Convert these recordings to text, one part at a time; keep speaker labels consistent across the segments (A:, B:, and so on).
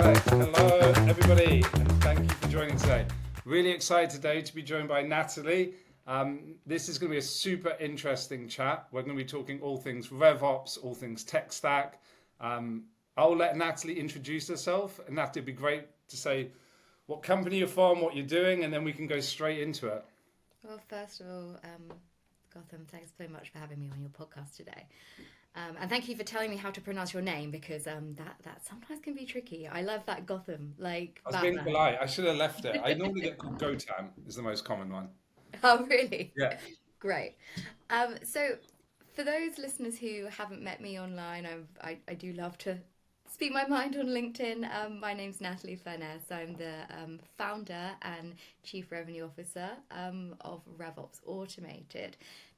A: Perfect. Hello, everybody, and thank you for joining today. Really excited today to be joined by Natalie. This is going to be a super interesting chat. We're going to be talking all things Revops, all things tech stack. I'll let Natalie introduce herself, and Natalie, it'd be great to say what company you're from, what you're doing, and then we can go straight into it.
B: Well, first of all, Gautam, thanks very much for having me on your podcast today. And thank you for telling me how to pronounce your name, because that sometimes can be tricky. I love that Gotham, like
A: I was
B: Batman.
A: being polite. I should have left it. I normally get called Gautam, is the most common one.
B: Oh, really?
A: Yeah.
B: Great. So for those listeners who haven't met me online, I do love to speak my mind on LinkedIn. My name's Natalie Furness. I'm the founder and Chief Revenue Officer of Revops Automated.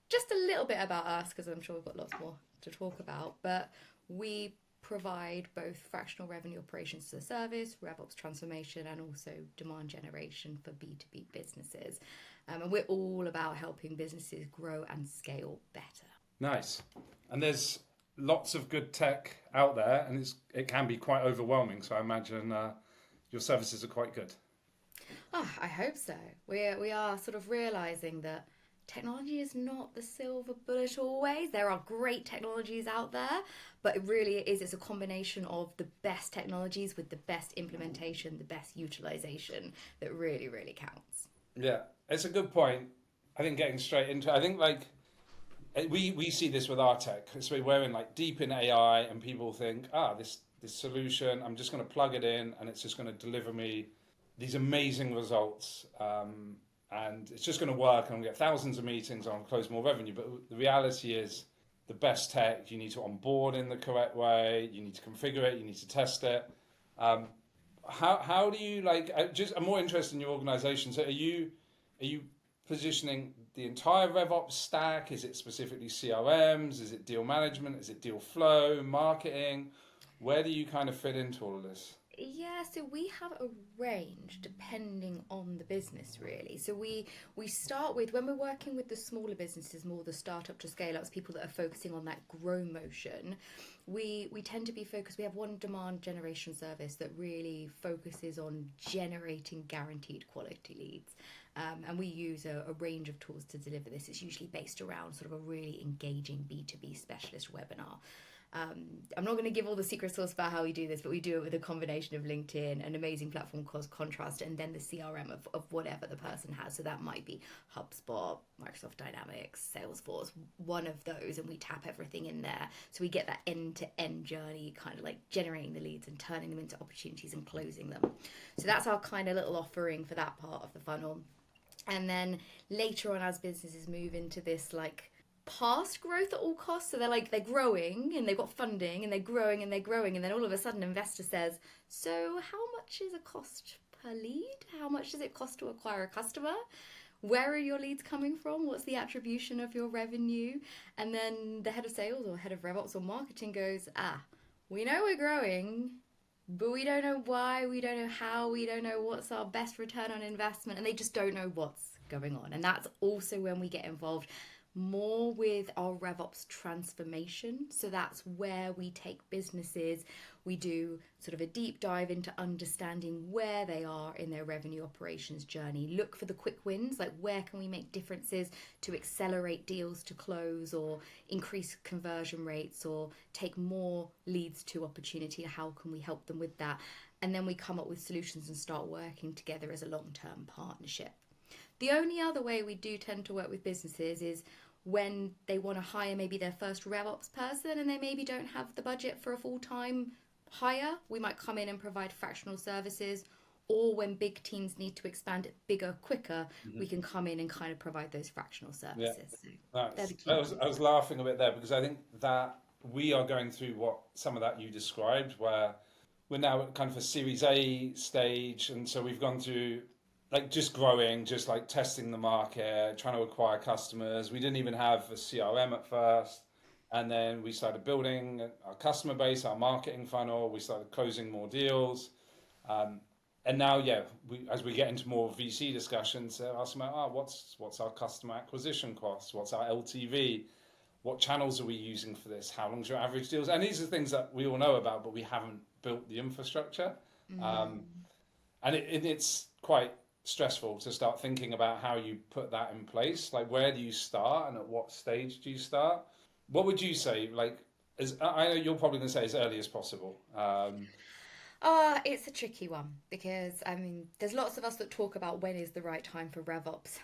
B: Just a little bit about us, because I'm sure we've got lots more to talk about, but we provide both fractional revenue operations as a service, Revops transformation, and also demand generation for B2B businesses. And we're all about helping businesses grow and scale better.
A: Nice. And there's lots of good tech out there, and it can be quite overwhelming. So I imagine your services are quite good.
B: Oh, I hope so. We are sort of realizing that technology is not the silver bullet always. There are great technologies out there, but it really is. It's a combination of the best technologies with the best implementation, the best utilization that really, really counts.
A: Yeah, it's a good point. I think getting straight into it, I think like we see this with our tech. So we're in like deep in AI, and people think, this solution, I'm just going to plug it in and it's just going to deliver me these amazing results. And it's just going to work, and I'll get thousands of meetings, I'll close more revenue. But the reality is, the best tech, you need to onboard in the correct way, you need to configure it, you need to test it. How do you I'm more interested in your organization. So are you positioning the entire RevOps stack? Is it specifically CRMs? Is it deal management? Is it deal flow, marketing? Where do you kind of fit into all of this?
B: Yeah, so we have a range depending on the business, really. So we start with, when we're working with the smaller businesses, more the startup to scale ups, people that are focusing on that grow motion, we tend to be focused. We have one demand generation service that really focuses on generating guaranteed quality leads. And we use a range of tools to deliver this. It's usually based around sort of a really engaging B2B specialist webinar. I'm not going to give all the secret sauce about how we do this, but we do it with a combination of LinkedIn, an amazing platform called Contrast, and then the CRM of whatever the person has. So that might be HubSpot, Microsoft Dynamics, Salesforce, one of those, and we tap everything in there. So we get that end-to-end journey, kind of like generating the leads and turning them into opportunities and closing them. So that's our kind of little offering for that part of the funnel. And then later on, as businesses move into this like past growth at all costs, so they're growing and they've got funding and they're growing, and then all of a sudden an investor says, so how much is a cost per lead? How much does it cost to acquire a customer? Where are your leads coming from? What's the attribution of your revenue? And then the head of sales or head of RevOps or marketing goes, we know we're growing, but we don't know why, we don't know how, we don't know what's our best return on investment, and they just don't know what's going on. And that's also when we get involved more with our RevOps transformation. So that's where we take businesses, we do sort of a deep dive into understanding where they are in their revenue operations journey, look for the quick wins, like where can we make differences to accelerate deals to close or increase conversion rates or take more leads to opportunity, how can we help them with that? And then we come up with solutions and start working together as a long-term partnership. The only other way we do tend to work with businesses is when they want to hire maybe their first RevOps person and they maybe don't have the budget for a full-time hire. We might come in and provide fractional services, or when big teams need to expand it bigger, quicker, we can come in and kind of provide those fractional services.
A: Yeah. Nice. I was laughing a bit there because I think that we are going through some of that you described, where we're now at kind of a Series A stage, and so we've gone through like just growing, just like testing the market, trying to acquire customers. We didn't even have a CRM at first. And then we started building our customer base, our marketing funnel. We started closing more deals. And now, as we get into more VC discussions, they're asking about, what's our customer acquisition costs? What's our LTV? What channels are we using for this? How long's your average deals? And these are things that we all know about, but we haven't built the infrastructure. And it's quite stressful to start thinking about how you put that in place. Like, where do you start and at what stage do you start? What would you say? Like, I know you're probably going to say as early as possible.
B: It's a tricky one because, I mean, there's lots of us that talk about when is the right time for Revops.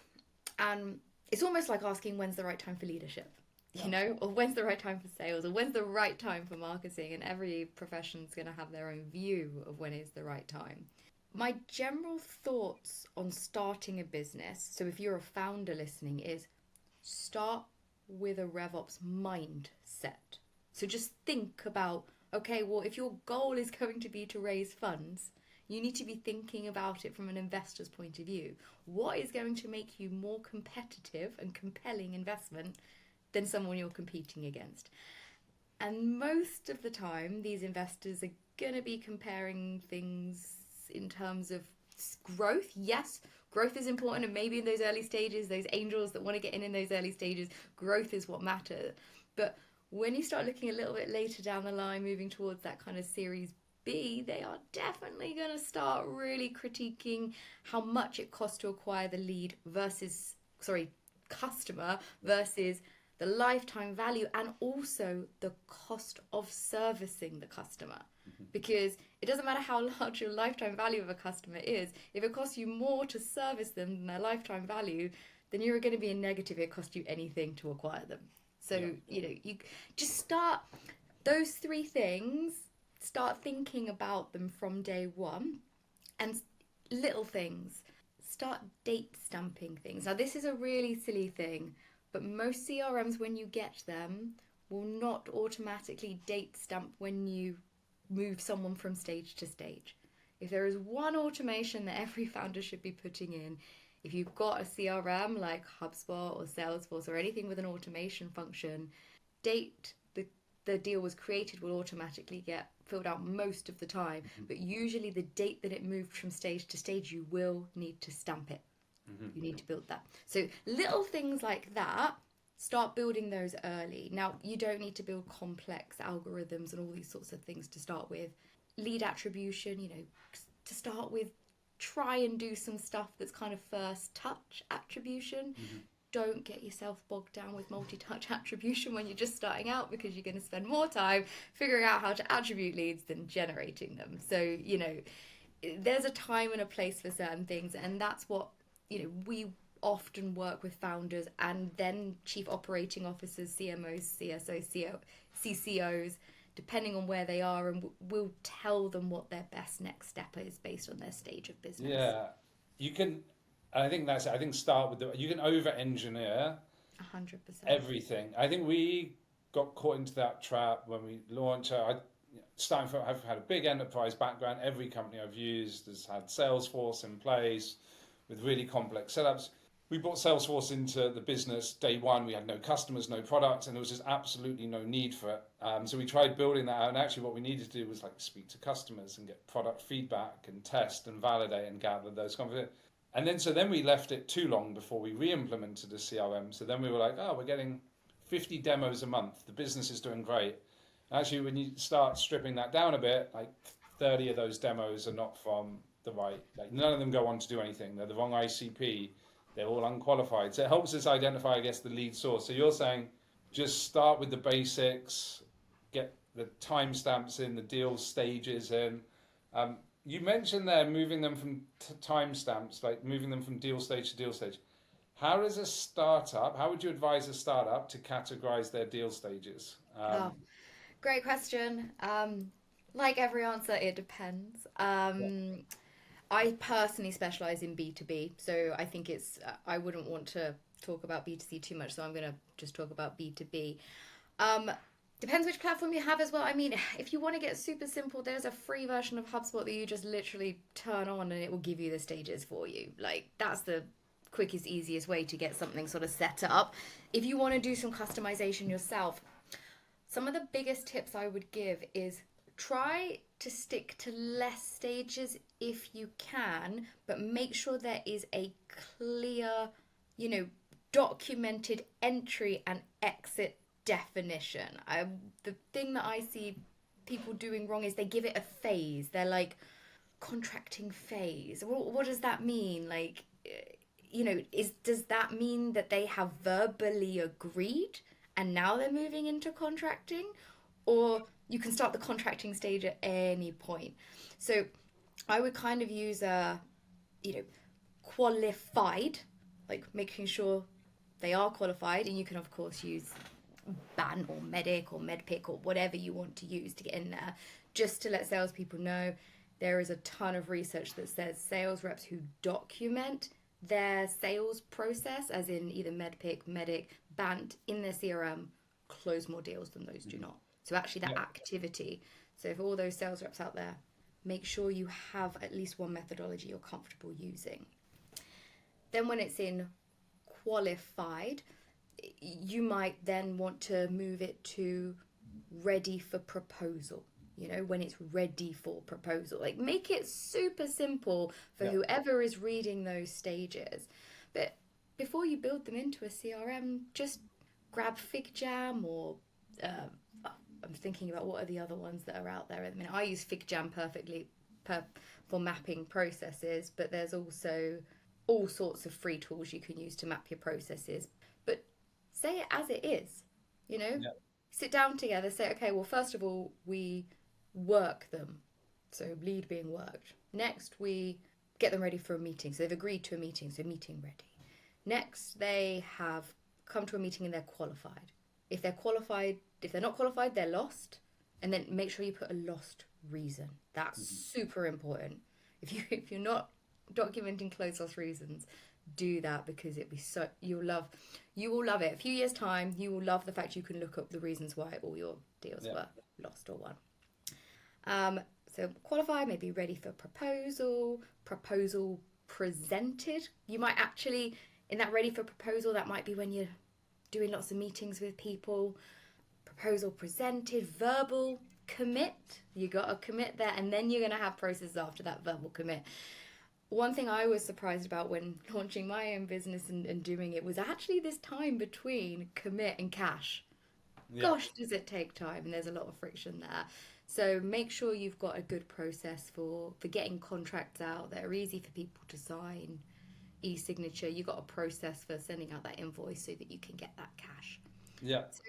B: And it's almost like asking when's the right time for leadership, you know, or when's the right time for sales, or when's the right time for marketing. And every profession's going to have their own view of when is the right time. My general thoughts on starting a business, so if you're a founder listening, is start with a RevOps mindset. So just think about, okay, well, if your goal is going to be to raise funds, you need to be thinking about it from an investor's point of view. What is going to make you more competitive and compelling investment than someone you're competing against? And most of the time, these investors are going to be comparing things in terms of growth. Yes, growth is important, and maybe in those early stages, those angels that want to get in those early stages, growth is what matters. But when you start looking a little bit later down the line, moving towards that kind of Series B, they are definitely going to start really critiquing how much it costs to acquire the lead customer versus the lifetime value, and also the cost of servicing the customer. Because it doesn't matter how large your lifetime value of a customer is, if it costs you more to service them than their lifetime value, then you're going to be in negative. It costs you anything to acquire them. So, you just start those three things, start thinking about them from day one. And little things, start date stamping things. Now, this is a really silly thing, but most CRMs, when you get them, will not automatically date stamp when you move someone from stage to stage. If there is one automation that every founder should be putting in, if you've got a CRM like HubSpot or Salesforce or anything with an automation function, date the deal was created will automatically get filled out most of the time. But usually the date that it moved from stage to stage, you will need to stamp it. You need to build that. So little things like that, start building those early. Now, you don't need to build complex algorithms and all these sorts of things to start with. Lead attribution, to start with, try and do some stuff that's kind of first touch attribution. Don't get yourself bogged down with multi-touch attribution when you're just starting out, because you're going to spend more time figuring out how to attribute leads than generating them. So, there's a time and a place for certain things, and that's what, we often work with founders and then chief operating officers, CMOs, CSOs, CCOs, depending on where they are, and we'll tell them what their best next step is based on their stage of business.
A: Yeah, you can. I think that's it. I think start with you can over-engineer
B: 100%.
A: everything. I think we got caught into that trap when we launched. I've had a big enterprise background. Every company I've used has had Salesforce in place with really complex setups. We brought Salesforce into the business day one. We had no customers, no products, and there was just absolutely no need for it. So we tried building that out, and actually what we needed to do was speak to customers and get product feedback and test and validate and gather those conversations. And then we left it too long before we re-implemented the CRM. So then we were like, we're getting 50 demos a month. The business is doing great. Actually, when you start stripping that down a bit, 30 of those demos are not from the right, none of them go on to do anything. They're the wrong ICP. They're all unqualified. So it helps us identify, I guess, the lead source. So you're saying just start with the basics, get the timestamps in, the deal stages in. You mentioned there moving them from timestamps, moving them from deal stage to deal stage. How would you advise a startup to categorize their deal stages?
B: Great question. Like every answer, it depends. I personally specialize in B2B, so I think I wouldn't want to talk about B2C too much, so I'm going to just talk about B2B. Depends which platform you have as well. I mean, if you want to get super simple, there's a free version of HubSpot that you just literally turn on and it will give you the stages for you. That's the quickest, easiest way to get something sort of set up. If you want to do some customization yourself, some of the biggest tips I would give is try to stick to less stages if you can, but make sure there is a clear, documented entry and exit definition. The thing that I see people doing wrong is they give it a phase. They're like, contracting phase. What does that mean? Like, does that mean that they have verbally agreed and now they're moving into contracting? Or you can start the contracting stage at any point. So I would kind of use qualified, like making sure they are qualified, and you can of course use BAN or Medic or MedPick or whatever you want to use to get in there, just to let salespeople know. There is a ton of research that says sales reps who document their sales process, as in either MedPick, Medic, BANT, in their CRM, close more deals than those do not. So actually that activity. So for all those sales reps out there, make sure you have at least one methodology you're comfortable using. Then when it's in qualified, you might then want to move it to ready for proposal. When it's ready for proposal, like make it super simple for whoever is reading those stages. But before you build them into a CRM, just grab FigJam or I'm thinking about what are the other ones that are out there at the minute. I use FigJam for mapping processes, but there's also all sorts of free tools you can use to map your processes. But say it as it is, Sit down together, say, okay, well, first of all, we work them. So lead being worked. Next, we get them ready for a meeting. So they've agreed to a meeting, so meeting ready. Next, they have come to a meeting and they're qualified. If they're not qualified, they're lost. And then make sure you put a lost reason. That's super important. If you're not documenting closed lost reasons, do that, because you will love it. A few years time, you will love the fact you can look up the reasons why all your deals were lost or won. So qualified, maybe ready for proposal presented. You might actually, in that ready for proposal, that might be when you're doing lots of meetings with people. Proposal presented, verbal commit. You got to commit there, and then you're going to have processes after that verbal commit. One thing I was surprised about when launching my own business and doing it was actually this time between commit and cash. Gosh, does it take time, and there's a lot of friction there. So make sure you've got a good process for getting contracts out that are easy for people to sign, e-signature. You've got a process for sending out that invoice so that you can get that cash.
A: Yeah.
B: So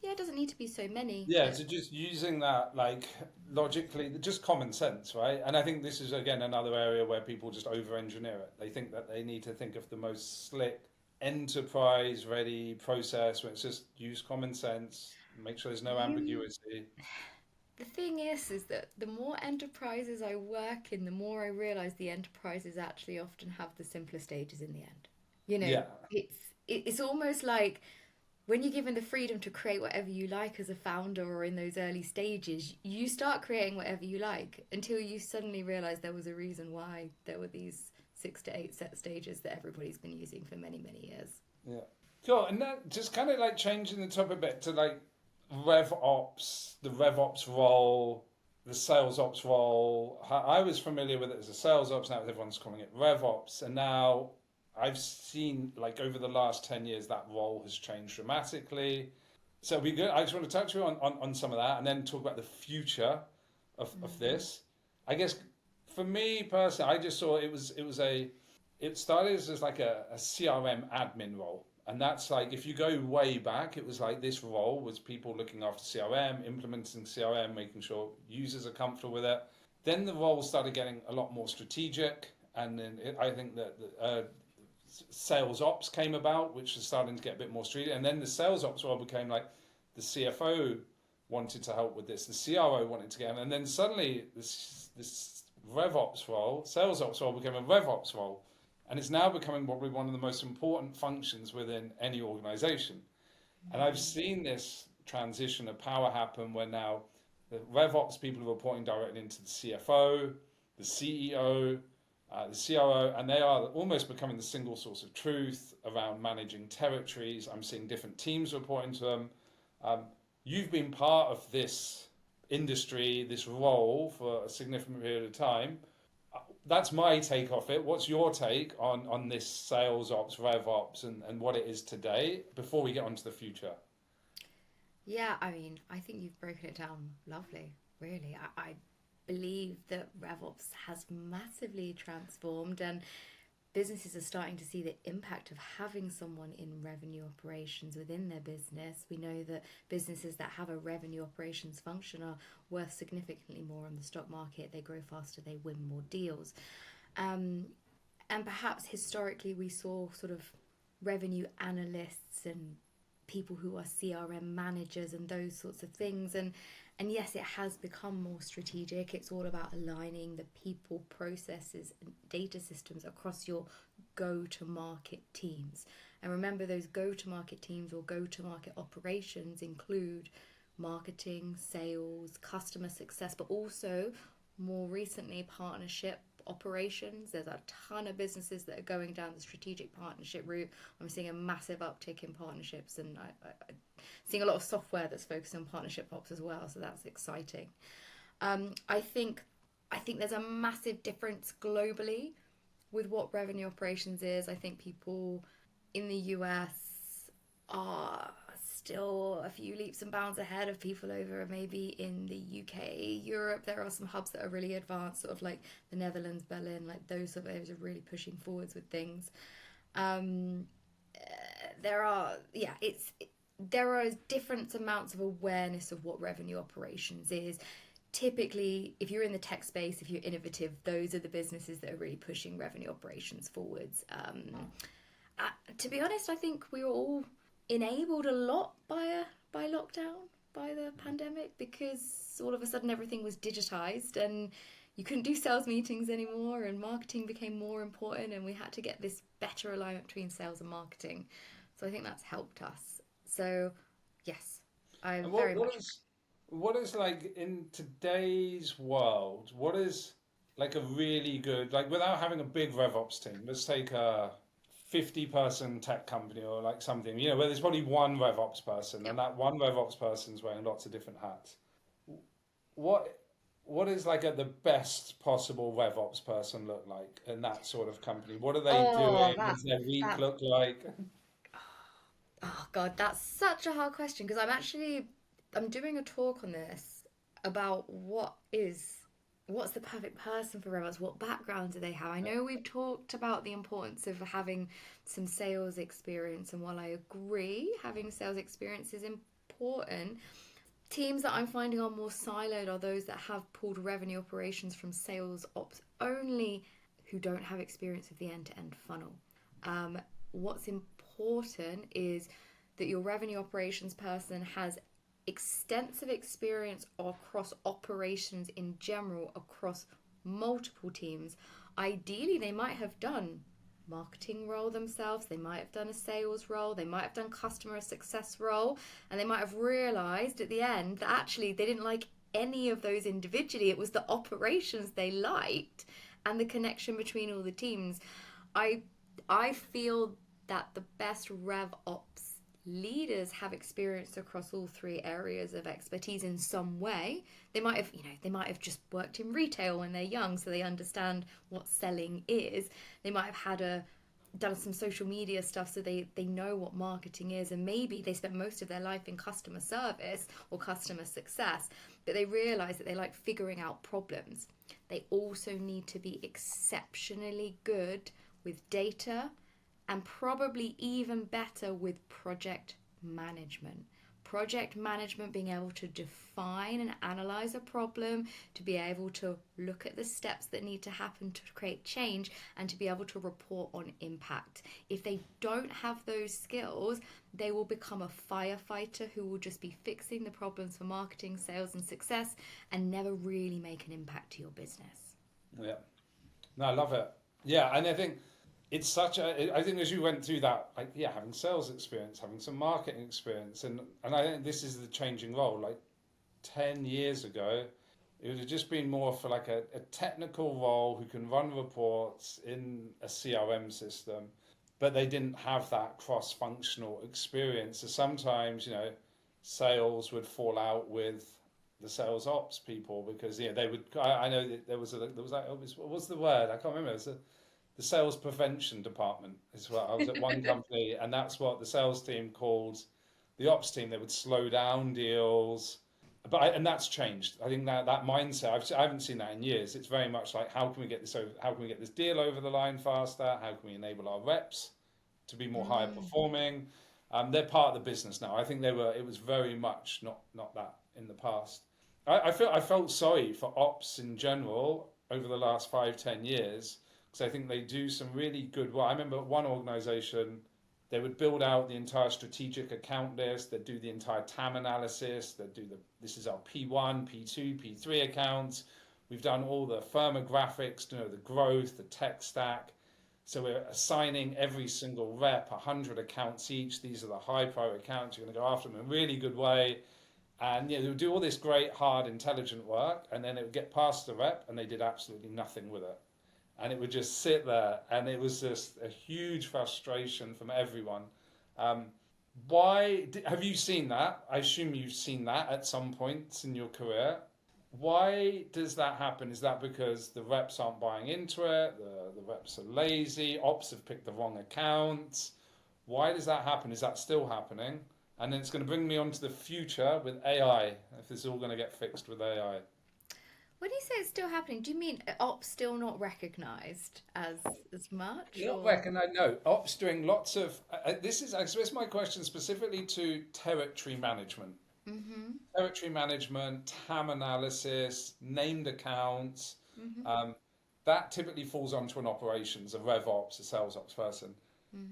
B: it doesn't need to be so many.
A: Yeah, so just using that, like, logically, just common sense, right? And I think this is, again, another area where people just over-engineer it. They think that they need to think of the most slick, enterprise-ready process where it's just use common sense, make sure there's no ambiguity.
B: The thing is that the more enterprises I work in, the more I realise the enterprises actually often have the simpler stages in the end. It's almost like when you're given the freedom to create whatever you like as a founder or in those early stages, you start creating whatever you like until you suddenly realise there was a reason why there were these 6 to 8 set stages that everybody's been using for many, many years.
A: Yeah. Cool. And that just kind of like changing the topic a bit to like Revops, the Revops role, the sales ops role. I was familiar with it as a sales ops, now everyone's calling it Revops. And now I've seen, like, over the last 10 years, that role has changed dramatically. So it'd be good. I just want to touch you on some of that and then talk about the future of this. I guess for me personally, I just saw it started as like a CRM admin role. And that's like, if you go way back, it was like this role was people looking after CRM, implementing CRM, making sure users are comfortable with it. Then the role started getting a lot more strategic. And then I think that sales ops came about, which was starting to get a bit more strategic. And then the sales ops role became like the CFO wanted to help with this, the CRO wanted to get in. And then suddenly this RevOps role, sales ops role became a RevOps role. And it's now becoming probably one of the most important functions within any organization. And I've seen this transition of power happen where now the RevOps people are reporting directly into the CFO, the CEO, the CRO, and they are almost becoming the single source of truth around managing territories. I'm seeing different teams reporting to them. You've been part of this industry, this role for a significant period of time. That's my take off it. What's your take on this sales ops, rev ops, and what it is today before we get on to the future?
B: Yeah, I mean, I think you've broken it down lovely, really. believe that Revops has massively transformed, and businesses are starting to see the impact of having someone in revenue operations within their business. We know that businesses that have a revenue operations function are worth significantly more on the stock market. They grow faster, they win more deals. And perhaps historically we saw sort of revenue analysts and people who are CRM managers and those sorts of things. And yes, it has become more strategic. It's all about aligning the people, processes, and data systems across your go-to-market teams. And remember, those go-to-market teams or go-to-market operations include marketing, sales, customer success, but also more recently partnership operations. There's a ton of businesses that are going down the strategic partnership route. I'm seeing a massive uptick in partnerships, and I'm seeing a lot of software that's focused on partnership ops as well, so that's exciting. I think there's a massive difference globally with what revenue operations is. I think people in the US are still a few leaps and bounds ahead of people over maybe in the UK, Europe. There are some hubs that are really advanced, sort of like the Netherlands, Berlin, like those sort of areas are really pushing forwards with things. There are different amounts of awareness of what revenue operations is. Typically, if you're in the tech space, if you're innovative, those are the businesses that are really pushing revenue operations forwards. To be honest, I think we were all enabled a lot by lockdown, by the pandemic, because all of a sudden everything was digitized and you couldn't do sales meetings anymore, and marketing became more important, and we had to get this better alignment between sales and marketing. So I think that's helped us. So yes, I
A: And
B: very
A: what
B: much.
A: is like in today's world, what is like a really good, like without having a big RevOps team, let's take a 50-person tech company or like something, where there's probably one RevOps person and
B: Yep.
A: that one RevOps person's wearing lots of different hats. What what is like the best possible RevOps person look like in that sort of company? What are they
B: Oh,
A: doing? What does their week
B: that
A: look like?
B: oh God, that's such a hard question, because I'm doing a talk on this about what's the perfect person for robots? What background do they have? I know we've talked about the importance of having some sales experience, and while I agree having sales experience is important, teams that I'm finding are more siloed are those that have pulled revenue operations from sales ops only, who don't have experience of the end-to-end funnel. What's important is that your revenue operations person has extensive experience across operations in general, across multiple teams. Ideally, they might have done marketing role themselves, they might have done a sales role, they might have done customer success role, and they might have realized at the end that actually they didn't like any of those individually. It was the operations they liked and the connection between all the teams. I i feel that the best rev ops leaders have experience across all three areas of expertise in some way. They might have just worked in retail when they're young, so they understand what selling is. They might have done some social media stuff, so they know what marketing is, and maybe they spent most of their life in customer service or customer success, but they realize that they like figuring out problems. They also need to be exceptionally good with data, and probably even better with project management. Project management, being able to define and analyze a problem, to be able to look at the steps that need to happen to create change, and to be able to report on impact. If they don't have those skills, they will become a firefighter who will just be fixing the problems for marketing, sales, and success, and never really make an impact to your business.
A: Yeah. No, I love it. Yeah, and I think I think as you went through that, like, yeah, having sales experience, having some marketing experience, and I think this is the changing role. Like 10 years ago, it would have just been more for like a technical role who can run reports in a CRM system, but they didn't have that cross-functional experience. So sometimes, sales would fall out with the sales ops people because they would. I know that there was like, what was the word? I can't remember. It was the sales prevention department as well. I was at one company, and that's what the sales team called the ops team. They would slow down deals, and that's changed. I think that mindset, I haven't seen that in years. It's very much like, how can we get this over, how can we get this deal over the line faster? How can we enable our reps to be more higher performing? They're part of the business now. I think it was very much not that in the past. I felt sorry for ops in general over the last 5-10 years, because I think they do some really good work. I remember one organization, they would build out the entire strategic account list. They'd do the entire TAM analysis. They'd do this is our P1, P2, P3 accounts. We've done all the firmographics, the growth, the tech stack. So we're assigning every single rep 100 accounts each. These are the high priority accounts. You're going to go after them in a really good way. And they would do all this great, hard, intelligent work, and then it would get past the rep, and they did absolutely nothing with it. And it would just sit there, and it was just a huge frustration from everyone. Have you seen that? I assume you've seen that at some points in your career. Why does that happen? Is that because the reps aren't buying into it? The reps are lazy? Ops have picked the wrong accounts? Why does that happen? Is that still happening? And then it's going to bring me on to the future with AI, if this is all going to get fixed with AI.
B: When you say it's still happening, do you mean ops still not recognised as much?
A: Not recognise, no. Ops doing lots of... this is my question specifically to territory management.
B: Mm-hmm.
A: Territory management, TAM analysis, named accounts.
B: Mm-hmm.
A: That typically falls onto an operations, a Revops, a sales ops person.
B: Mm.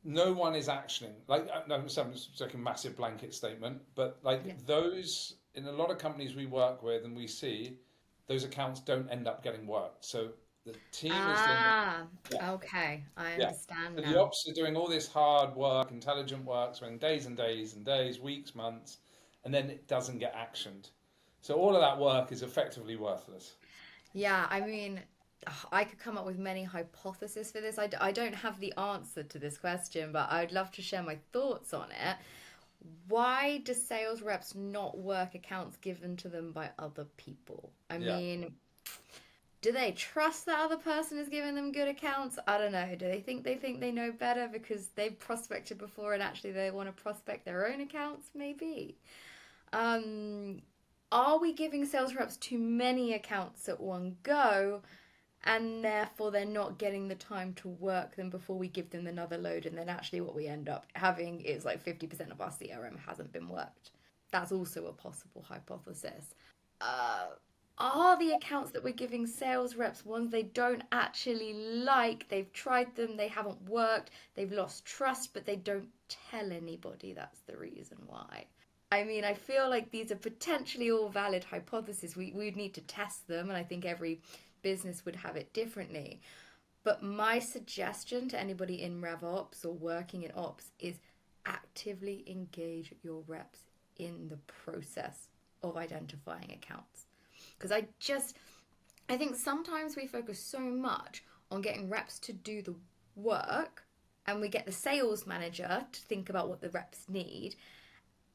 A: No one is actioning. I'm just making a massive blanket statement, but those, in a lot of companies we work with and we see, those accounts don't end up getting worked. So the team is doing...
B: Okay, I understand
A: so
B: now.
A: the ops are doing all this hard work, intelligent work, spending days and days and days, weeks, months, and then it doesn't get actioned. So all of that work is effectively worthless.
B: Yeah, I mean, I could come up with many hypotheses for this. I don't have the answer to this question, but I'd love to share my thoughts on it. Why do sales reps not work accounts given to them by other people? I mean, do they trust that other person is giving them good accounts? I don't know. Do they think they know better because they've prospected before and actually they want to prospect their own accounts? Maybe. Are we giving sales reps too many accounts at one go, and therefore they're not getting the time to work them before we give them another load, and then actually what we end up having is like 50% of our CRM hasn't been worked? That's also a possible hypothesis. Are the accounts that we're giving sales reps ones they don't actually like? They've tried them, they haven't worked, they've lost trust, but they don't tell anybody that's the reason why. I mean, I feel like these are potentially all valid hypotheses. We'd need to test them, and I think every business would have it differently. But my suggestion to anybody in Revops or working in ops is actively engage your reps in the process of identifying accounts. Because I think sometimes we focus so much on getting reps to do the work, and we get the sales manager to think about what the reps need.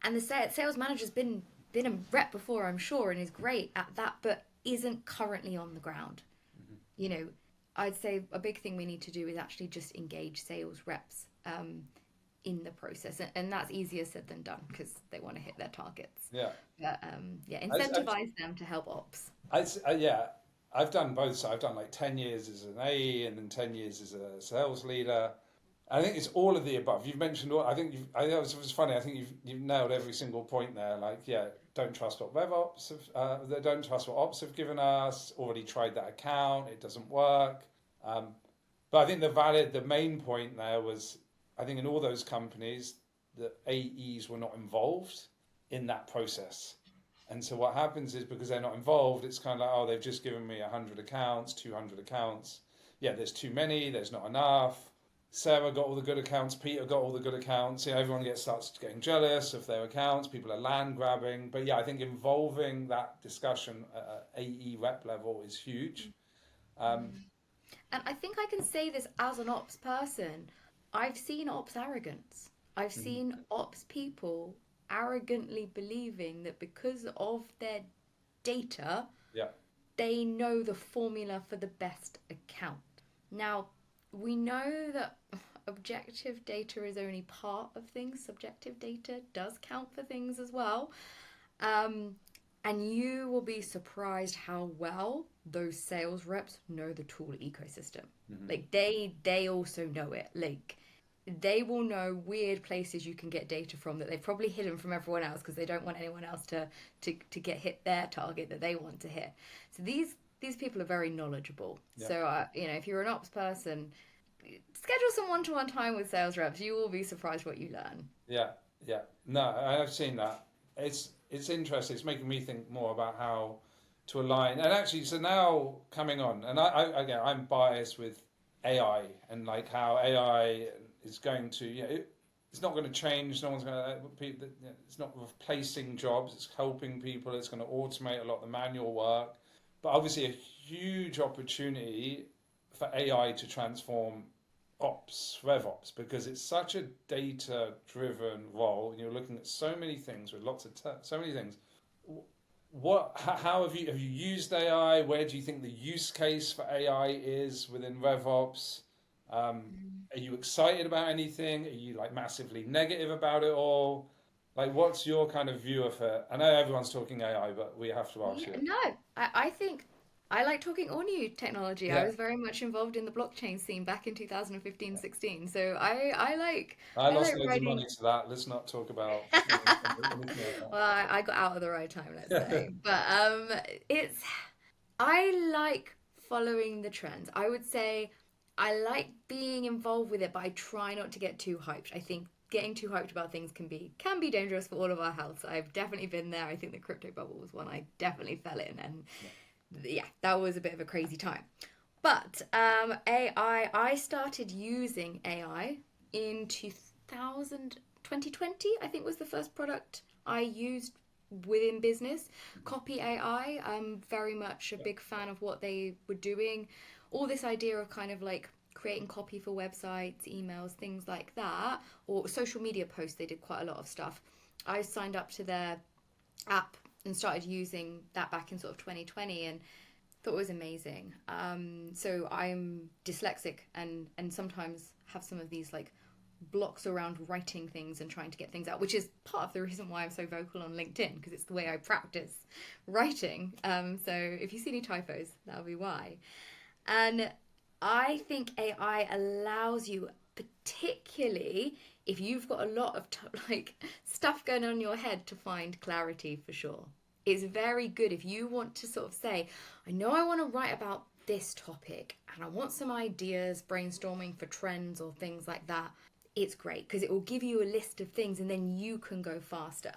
B: And the sales manager's been a rep before, I'm sure, and is great at that, but isn't currently on the ground. Mm-hmm. I'd say a big thing we need to do is actually just engage sales reps in the process. And that's easier said than done because they want to hit their targets. Yeah. But incentivize them to help ops.
A: I've done both. So I've done like 10 years as an AE and then 10 years as a sales leader. I think it's all of the above. You've mentioned all. It was funny. I think you've nailed every single point there. Don't trust what Revops don't trust what ops have given us. Already tried that account. It doesn't work. But I think the main point there was, I think in all those companies, the AEs were not involved in that process. And so what happens is, because they're not involved, it's kind of like, they've just given me 100 accounts, 200 accounts. Yeah, there's too many. There's not enough. Sarah got all the good accounts, Peter got all the good accounts. Everyone starts getting jealous of their accounts, people are land grabbing. But I think involving that discussion at AE rep level is huge.
B: And I think I can say this as an ops person. I've seen ops arrogance. I've seen ops people arrogantly believing that because of their data, they know the formula for the best account. Now, we know that objective data is only part of things. Subjective data does count for things as well. And you will be surprised how well those sales reps know the tool ecosystem. Like they also know it. Like they will know weird places you can get data from that they've probably hidden from everyone else because they don't want anyone else to get hit their target that they want to hit. So these people are very knowledgeable.
A: Yeah.
B: So if you're an ops person, schedule some one-to-one time with sales reps. You will be surprised what you learn.
A: Yeah, yeah. No, I've seen that. It's interesting. It's making me think more about how to align. And actually, so now coming on, and again, I'm biased with AI and like how AI is going to, it's not going to change. No one's going to. It's not replacing jobs. It's helping people. It's going to automate a lot of the manual work. But obviously, a huge opportunity for AI to transform ops, Revops, because it's such a data-driven role. You're looking at so many things with lots of so many things. How have you used AI? Where do you think the use case for AI is within Revops? Are you excited about anything? Are you like massively negative about it all? Like, what's your kind of view of it? I know everyone's talking AI, but we have to ask you.
B: No, I think I like talking all new technology.
A: Yeah.
B: I was very much involved in the blockchain scene back in 2015-16. So I like
A: I lost
B: like
A: loads of
B: writing.
A: money to that. Let's not talk about anything like
B: Well, I got out at the right time, let's say. But I like following the trends. I would say I like being involved with it, but I try not to get too hyped. I think getting too hyped about things can be dangerous for all of our health. I've definitely been there. I think the crypto bubble was one I definitely fell in, and yeah, that was a bit of a crazy time. But AI, I started using AI in 2020, I think was the first product I used within business. Copy AI, I'm very much a big fan of what they were doing. All this idea of kind of like creating copy for websites, emails, things like that, or social media posts, they did quite a lot of stuff. I signed up to their app and started using that back in sort of 2020 and thought it was amazing. So I'm dyslexic and sometimes have some of these like blocks around writing things and trying to get things out, which is part of the reason why I'm so vocal on LinkedIn, because it's the way I practice writing. So if you see any typos, that'll be why. And I think AI allows you, particularly if you've got a lot of stuff going on in your head, to find clarity for sure. It's very good if you want to sort of say, I know I want to write about this topic and I want some ideas, brainstorming for trends or things like that. It's great because it will give you a list of things and then you can go faster.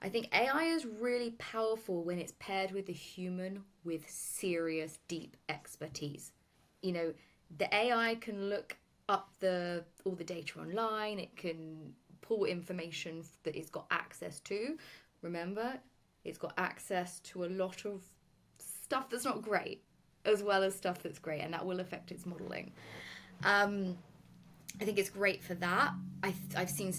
B: I think AI is really powerful when it's paired with a human with serious, deep expertise. The AI can look up all the data online. It can pull information that it's got access to. Remember, it's got access to a lot of stuff that's not great, as well as stuff that's great, and that will affect its modeling. I think it's great for that. I've seen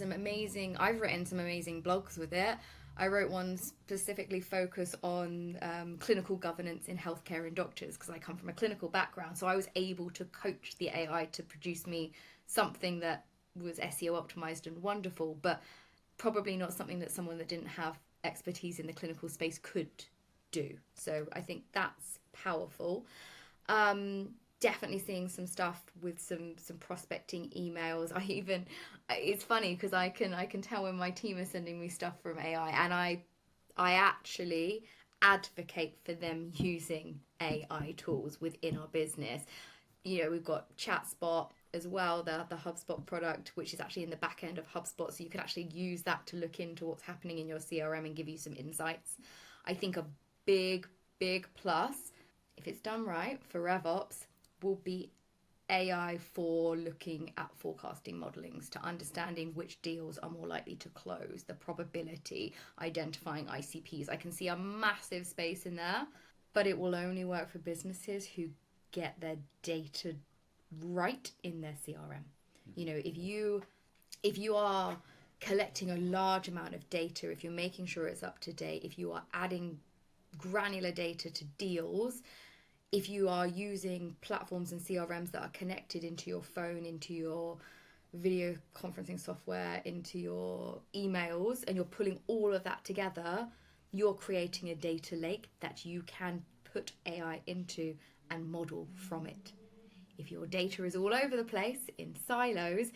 B: I've written some amazing blogs with it. I wrote one specifically focused on clinical governance in healthcare and doctors, because I come from a clinical background. So I was able to coach the AI to produce me something that was SEO optimized and wonderful, but probably not something that someone that didn't have expertise in the clinical space could do. So I think that's powerful. Definitely seeing some stuff with some prospecting emails. It's funny because I can tell when my team is sending me stuff from AI, and I actually advocate for them using AI tools within our business. We've got ChatSpot as well, the HubSpot product, which is actually in the back end of HubSpot, so you can actually use that to look into what's happening in your CRM and give you some insights. I think a big plus, if it's done right for Revops, will be AI for looking at forecasting modelings, to understanding which deals are more likely to close, the probability, identifying ICPs. I can see a massive space in there, but it will only work for businesses who get their data right in their CRM. If you are collecting a large amount of data, if you're making sure it's up to date, if you are adding granular data to deals, if you are using platforms and CRMs that are connected into your phone, into your video conferencing software, into your emails, and you're pulling all of that together, you're creating a data lake that you can put AI into and model from it. If your data is all over the place in silos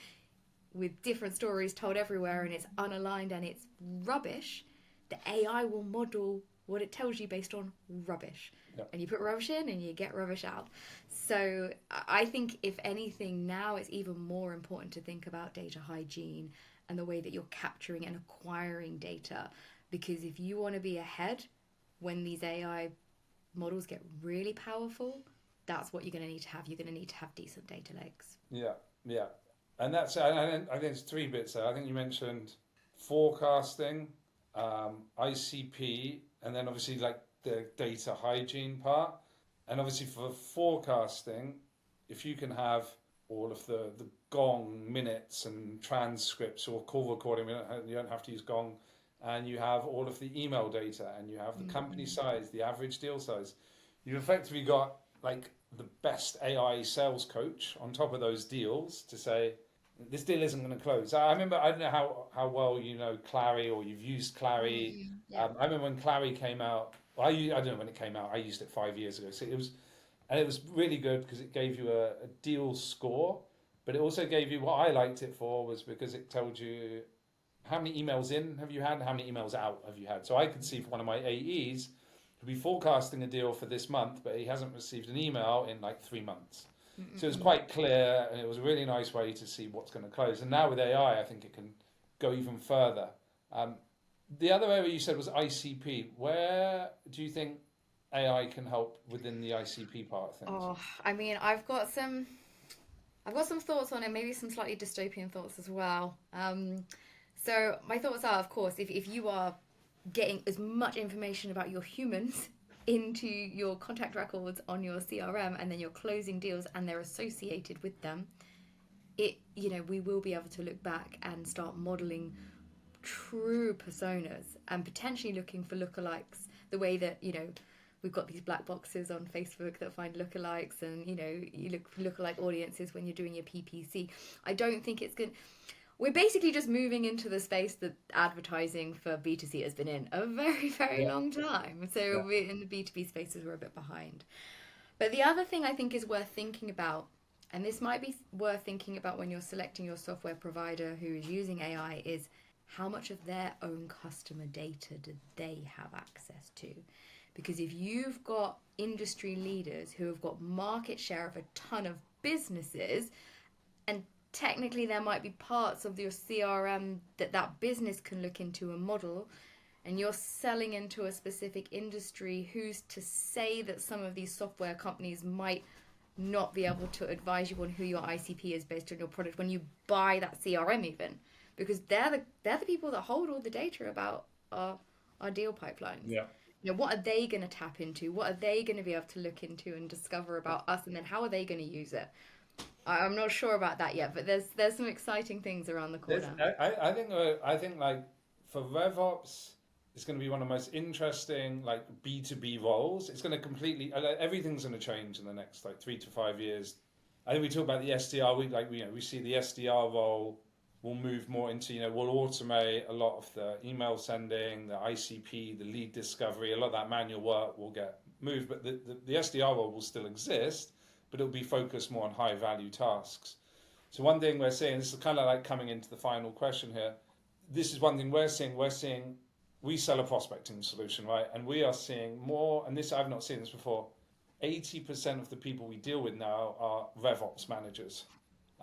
B: with different stories told everywhere and it's unaligned and it's rubbish, the AI will model what it tells you based on rubbish.
A: Yep.
B: And you put rubbish in and you get rubbish out. So I think if anything now it's even more important to think about data hygiene and the way that you're capturing and acquiring data. Because if you want to be ahead when these AI models get really powerful, that's what you're going to need to have. You're going to need to have decent data lakes.
A: Yeah, yeah. And that's, I think there's three bits there. I think you mentioned forecasting, ICP, and then obviously like the data hygiene part. And obviously for forecasting, if you can have all of the Gong minutes and transcripts or call recording, you don't have to use Gong, and you have all of the email data, and you have the company size, the average deal size. You've effectively got like the best AI sales coach on top of those deals to say, this deal isn't going to close. I remember, I don't know how well you know Clary or you've used Clary.
B: Yeah.
A: I remember when Clary came out, I don't know when it came out, I used it 5 years ago. So it was really good because it gave you a deal score, but it also gave you, what I liked it for was because it told you how many emails in have you had, how many emails out have you had. So I could see for one of my AEs who'd be forecasting a deal for this month, but he hasn't received an email in like 3 months. So it was quite clear, and it was a really nice way to see what's going to close. And now with AI, I think it can go even further. The other area you said was ICP. Where do you think AI can help within the ICP part of things?
B: Oh, I mean, I've got some thoughts on it, maybe some slightly dystopian thoughts as well. So my thoughts are, of course, if you are getting as much information about your humans into your contact records on your CRM, and then you're closing deals and they're associated with them, we will be able to look back and start modeling true personas and potentially looking for lookalikes, the way that we've got these black boxes on Facebook that find lookalikes, and you look for lookalike audiences when you're doing your PPC. I don't think it's good. We're basically just moving into the space that advertising for B2C has been in a very, very long time. So we're in the B2B spaces, we're a bit behind. But the other thing I think is worth thinking about, and this might be worth thinking about when you're selecting your software provider who is using AI, is how much of their own customer data do they have access to? Because if you've got industry leaders who have got market share of a ton of businesses, and technically there might be parts of your CRM that business can look into and model, and you're selling into a specific industry, who's to say that some of these software companies might not be able to advise you on who your ICP is based on your product when you buy that CRM even? Because they're the people that hold all the data about our deal pipelines.
A: Yeah.
B: What are they going to tap into? What are they going to be able to look into and discover about us? And then how are they going to use it? I'm not sure about that yet, but there's some exciting things around the corner.
A: I think like for Revops, it's going to be one of the most interesting like B2B roles. It's going to completely, everything's going to change in the next like 3 to 5 years. I think we talk about the SDR. We see the SDR role will move more into, we'll automate a lot of the email sending, the ICP, the lead discovery. A lot of that manual work will get moved, but the SDR role will still exist, but it'll be focused more on high value tasks. So one thing we're seeing, this is kind of like coming into the final question here. This is one thing we're seeing. We sell a prospecting solution, right? And we are seeing more, and I've not seen this before, 80% of the people we deal with now are Revops managers.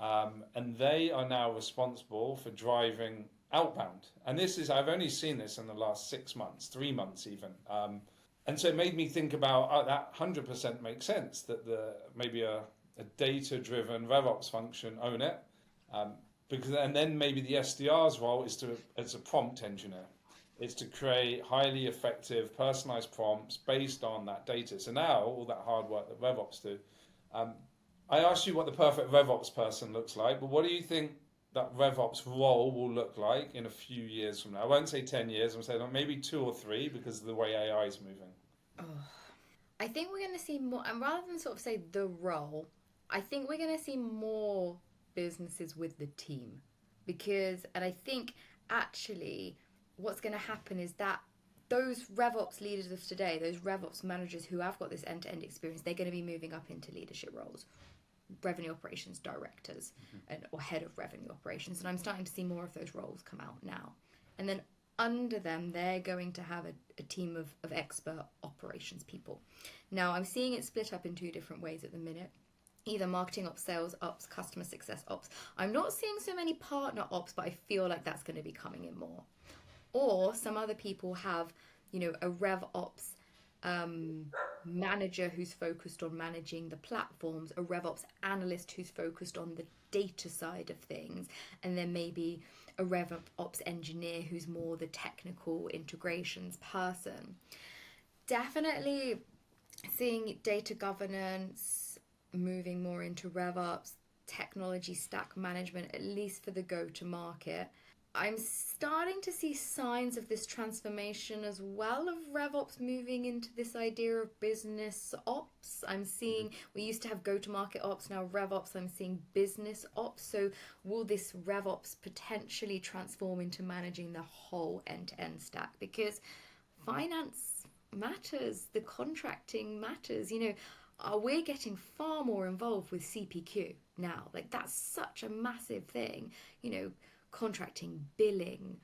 A: And they are now responsible for driving outbound. And I've only seen this in the last 6 months, 3 months even. And so it made me think about that 100% makes sense, that maybe a data-driven Revops function own it. And then maybe the SDR's role is as a prompt engineer. It's to create highly effective, personalized prompts based on that data. So now all that hard work that Revops do. I asked you what the perfect Revops person looks like, but what do you think that Revops role will look like in a few years from now? I won't say 10 years, I'm saying maybe 2 or 3 because of the way AI is moving.
B: I think we're going to see more, and rather than sort of say the role, I think we're going to see more businesses with the team. And I think actually what's going to happen is that those RevOps leaders of today, those RevOps managers who have got this end-to-end experience, they're going to be moving up into leadership roles, revenue operations directors or head of revenue operations. And I'm starting to see more of those roles come out now. And then under them, they're going to have a team of expert operations people. Now, I'm seeing it split up in two different ways at the minute. Either marketing ops, sales ops, customer success ops. I'm not seeing so many partner ops, but I feel like that's going to be coming in more. Or some other people have, a RevOps manager who's focused on managing the platforms, a RevOps analyst who's focused on the data side of things, and then maybe a RevOps engineer who's more the technical integrations person. Definitely seeing data governance moving more into RevOps, technology stack management, at least for the go-to-market. I'm starting to see signs of this transformation as well, of RevOps moving into this idea of business ops. I'm seeing, we used to have go-to-market ops, now RevOps, I'm seeing business ops. So will this RevOps potentially transform into managing the whole end-to-end stack? Because finance matters, the contracting matters, we're getting far more involved with CPQ now. Like, that's such a massive thing, contracting, billing,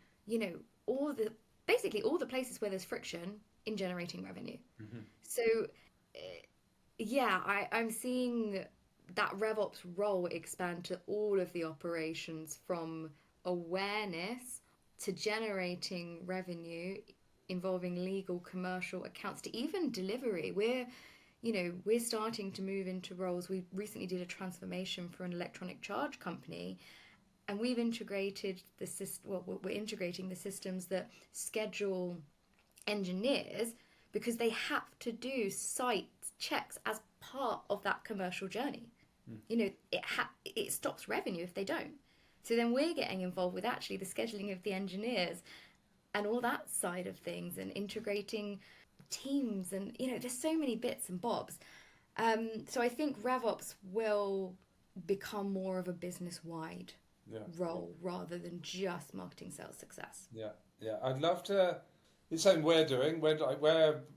B: basically all the places where there's friction in generating revenue. So I'm seeing that RevOps role expand to all of the operations, from awareness to generating revenue, involving legal, commercial, accounts, to even delivery. We're starting to move into roles. We recently did a transformation for an electronic charge company, and we've integrated the system. Well, we're integrating the systems that schedule engineers, because they have to do site checks as part of that commercial journey. It stops revenue if they don't. So then we're getting involved with actually the scheduling of the engineers and all that side of things, and integrating teams, and there's so many bits and bobs. So I think RevOps will become more of a business-wide role rather than just marketing, sales, success.
A: I'd love to. It's something we're doing. And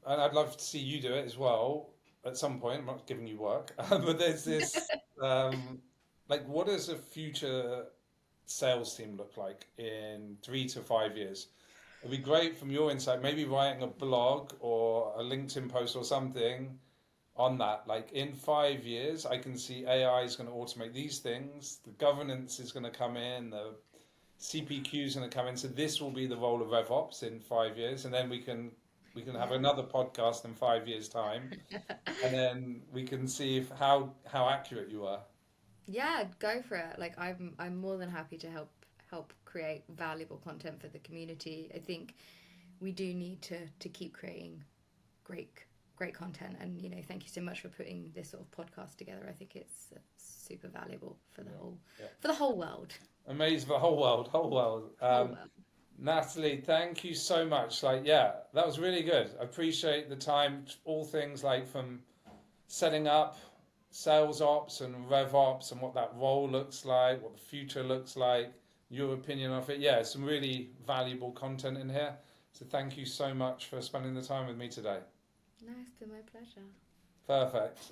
A: I'd love to see you do it as well at some point. I'm not giving you work, but there's this. What does a future sales team look like in 3 to 5 years? It'd be great from your insight, maybe writing a blog or a LinkedIn post or something on that. Like, in 5 years, I can see AI is going to automate these things. The governance is going to come in. The CPQ is going to come in. So this will be the role of RevOps in 5 years. And then we can have another podcast in 5 years' time. And then we can see how accurate you are.
B: Yeah, go for it. Like, I'm more than happy to help create valuable content for the community. I think we do need to keep creating great content, and thank you so much for putting this sort of podcast together. I think it's super valuable for the whole world.
A: Amazing, for the whole world. Natalie, thank you so much. That was really good. I appreciate the time. All things from setting up sales ops and RevOps, and what that role looks like, what the future looks like, your opinion of it. Some really valuable content in here. So thank you so much for spending the time with me today.
B: No, it's been my pleasure.
A: Perfect.